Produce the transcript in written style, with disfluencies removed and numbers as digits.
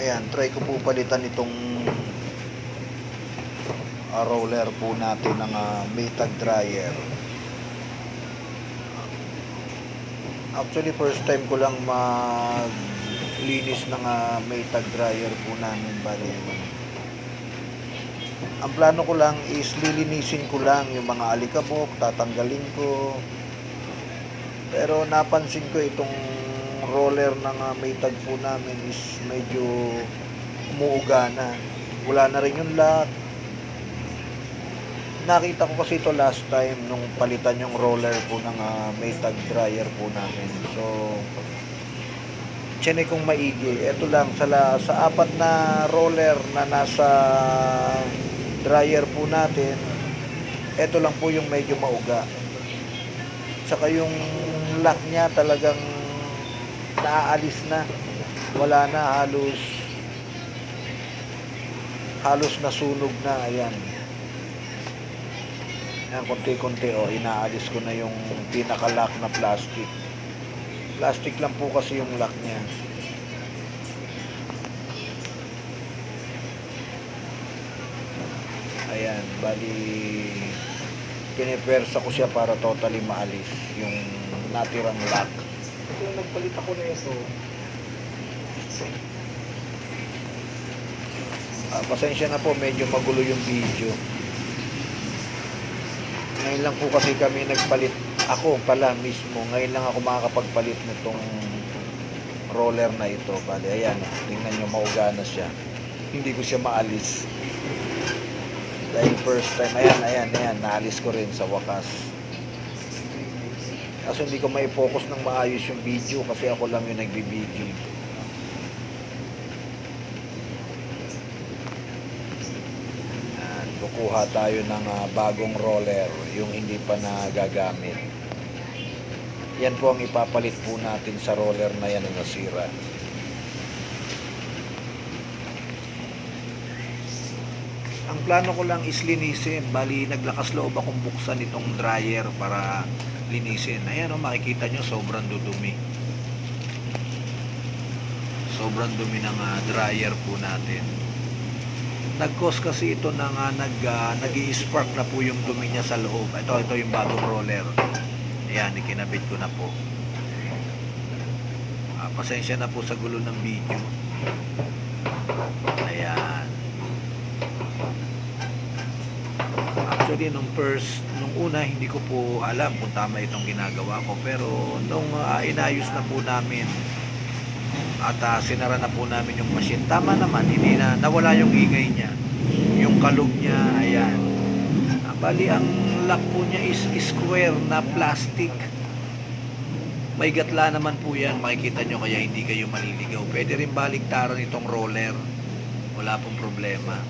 Ayan, try ko po palitan itong roller po natin ng Maytag dryer. Actually, first time ko lang maglinis ng Maytag dryer po namin. Bali, ang plano ko lang is lilinisin ko lang yung mga alikabok, tatanggalin ko. Pero napansin ko itong roller ng Maytag po namin is medyo umuuga na. Wala na rin yung lock. Nakita ko kasi ito last time nung palitan yung roller po ng Maytag dryer po namin. So, tiyanin kong maigi. Ito lang, sa apat na roller na nasa dryer po natin, ito lang po yung medyo mauga. Tsaka yung lock niya talagang naaalis na. Wala na, halos nasunog na. Ayan. Ayan, konti-konti, inaalis ko na yung pinaka-lock na plastic. Plastic lang po kasi yung lock niya. Ayan, bali pinipersa ko siya para totally maalis yung natirang lock. Kung nagpalit ako na ito, pasensya na po, medyo magulo yung video. Ngayon lang po kasi kami nagpalit. Ako pala mismo, ngayon lang ako makakapagpalit nitong roller na ito. Bali, ayan, tingnan nyo, mauga na siya. Hindi ko siya maalis. Dahil first time, ayan, naalis ko rin sa wakas. Kaso hindi ko may focus ng maayos yung video kasi ako lang yung nagbibideo. Kukuha tayo ng bagong roller, yung hindi pa nagagamit. Yan po ang ipapalit po natin sa roller na yan na nasira. Ang plano ko lang is linisin. Bali, naglakas loob akong buksan itong dryer para linisin. Ayan, makikita nyo, sobrang dudumi. Sobrang dumi ng dryer po natin. Nag-cause kasi ito na nag-i-spark na po yung dumi niya sa loob. Ito yung bagong roller. Ayan, ikinabit ko na po. Pasensya na po sa gulo ng video. Ayan. Actually, nung una, hindi ko po alam kung tama itong ginagawa ko. Pero nung inayos na po namin, at sinara na po namin yung machine, tama naman, hindi na nawala yung ingay niya, yung kalog niya. Ayan, bali ang lock po niya is square na plastic, may gatla naman po yan, makikita nyo, kaya hindi kayo maliligaw. Pwede rin baliktaran itong roller, wala pong problema.